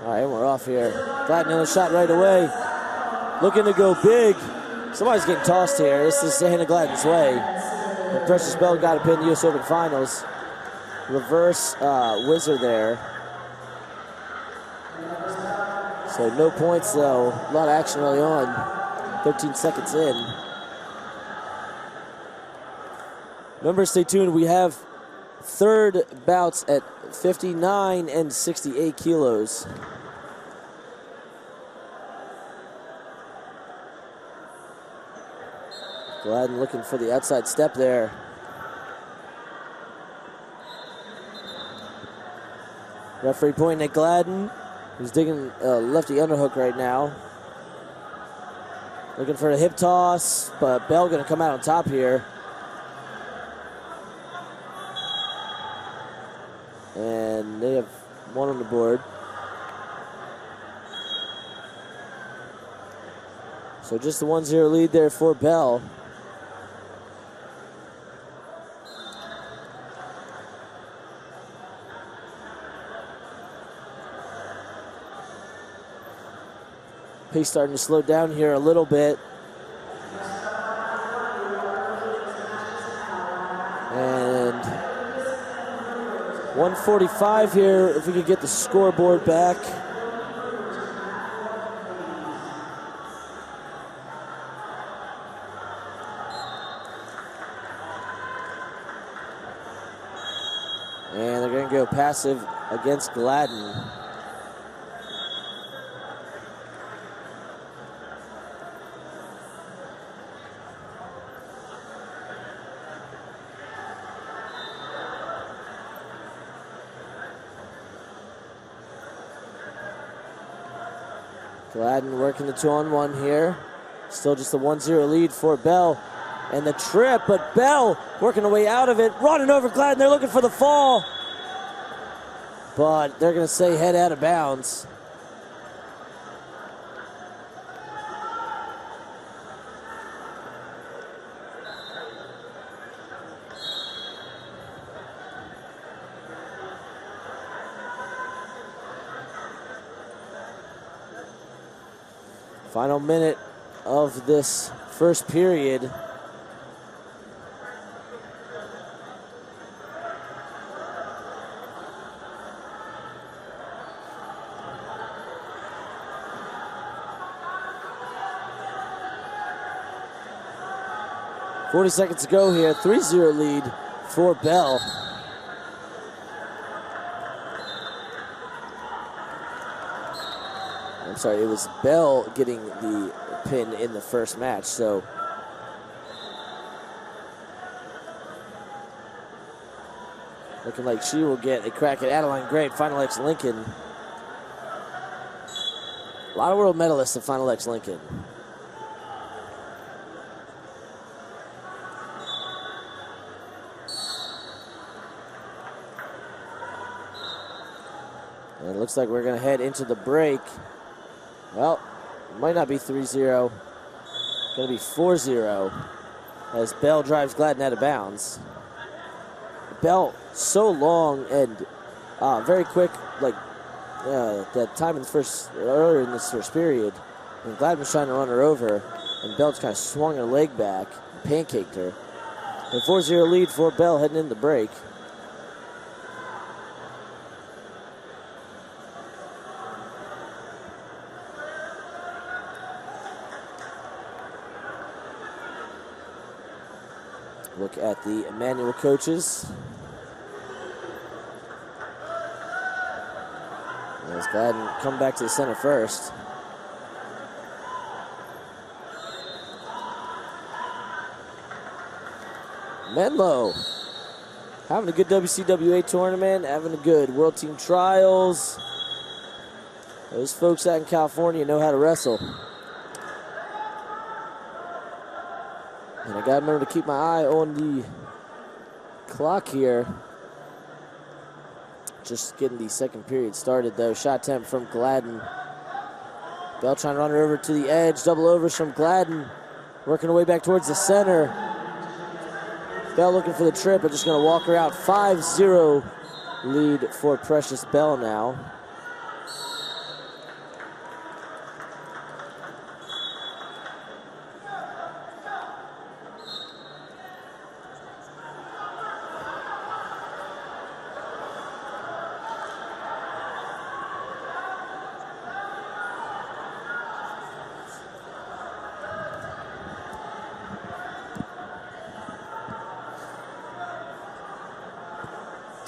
All right, we're off here. Gladden in a shot right away. Looking to go big. Somebody's getting tossed here. This is Hannah Gladden's way. And Precious Bell got to pin the U.S. Open Finals. Reverse whizzer there. So no points though. A lot of action early on. 13 seconds in. Remember, stay tuned. We have third bouts at 59 and 68 kilos. Gladden looking for the outside step there. Referee pointing at Gladden, who's digging a lefty underhook right now. Looking for a hip toss, but Bell gonna come out on top here. And they have one on the board. So just the 1-0 lead there for Bell. Pace starting to slow down here a little bit. And 1:45 here, if we could get the scoreboard back. And they're going to go passive against Gladden. Gladden working the 2-on-1 here. Still just a 1-0 lead for Bell. And the trip, but Bell working her way out of it. Running over Gladden, they're looking for the fall. But they're going to say head out of bounds. Final minute of this first period. .40 seconds to go here. 3-0 lead for Bell. I'm sorry, it was Bell getting the pin in the first match, so. Looking like she will get a crack at Adeline Gray, Final X Lincoln. A lot of world medalists at Final X Lincoln. And it looks like we're going to head into the break. Well, it might not be 3-0. Going to be 4-0 as Bell drives Gladden out of bounds. Bell so long and very quick, like that time in the earlier in this first period, when Gladden was trying to run her over, and Bell just kind of swung her leg back and pancaked her. A 4-0 lead for Bell heading into the break. Look at the manual coaches. As Gladden come back to the center first. Menlo having a good WCWA tournament, having a good World Team Trials. Those folks out in California know how to wrestle. And I gotta remember to keep my eye on the clock here. Just getting the second period started though. Shot attempt from Gladden. Bell trying to run her over to the edge. Double overs from Gladden. Working her way back towards the center. Bell looking for the trip, but just gonna walk her out. 5-0 lead for Precious Bell now.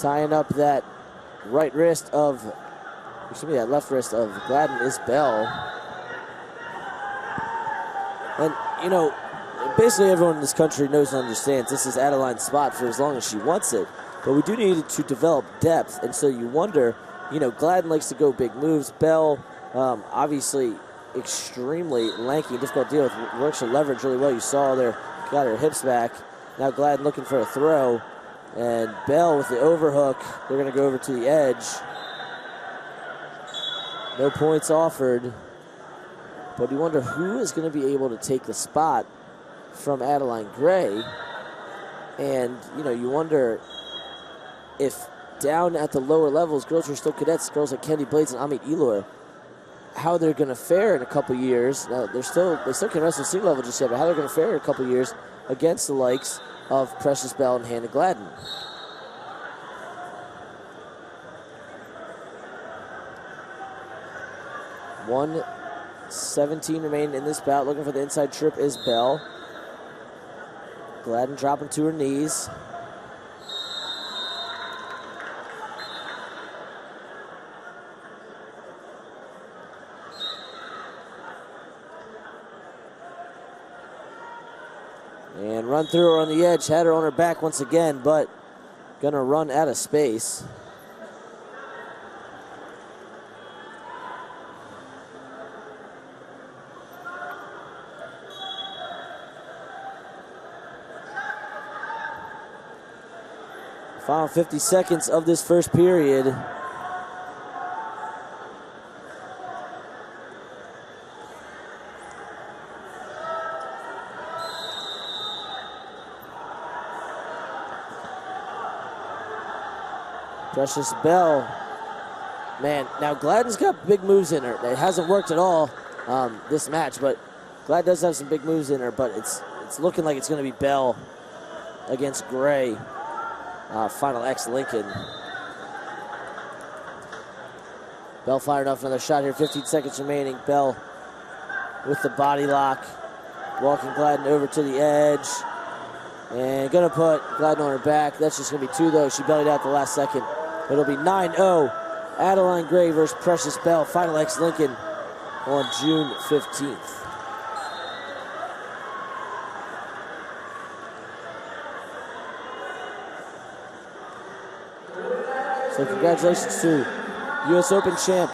Tying up that right wrist of, that left wrist of Gladden is Bell. And, basically everyone in this country knows and understands this is Adeline's spot for as long as she wants it. But we do need to develop depth, and so you wonder, Gladden likes to go big moves. Bell, obviously extremely lanky, difficult to deal with, works her leverage really well. You saw there, got her hips back. Now Gladden looking for a throw, and Bell with the overhook. They're going to go over to the edge. No points offered, but you wonder who is going to be able to take the spot from Adeline Gray. And, you wonder if down at the lower levels, girls who are still cadets, girls like Kendi Blades and Amit Elor, how they're going to fare in a couple years. Now, they still can wrestle single level just yet, but how they're going to fare in a couple years against the likes of Precious Bell and Hannah Gladden. $1:17 remaining in this bout. Looking for the inside trip is Bell. Gladden dropping to her knees. And run through her on the edge. Had her on her back once again, but gonna run out of space. Final 50 seconds of this first period. Precious Bell, man, now Gladden's got big moves in her. It hasn't worked at all this match, but Gladden does have some big moves in her, but it's looking like it's going to be Bell against Gray. Final X Lincoln. Bell fired off another shot here, 15 seconds remaining. Bell with the body lock, walking Gladden over to the edge, and gonna put Gladden on her back. That's just gonna be two though. She bellied out the last second. It'll be 9-0. Adeline Gray versus Precious Bell. Final X Lincoln on June 15th. So congratulations to U.S. Open champ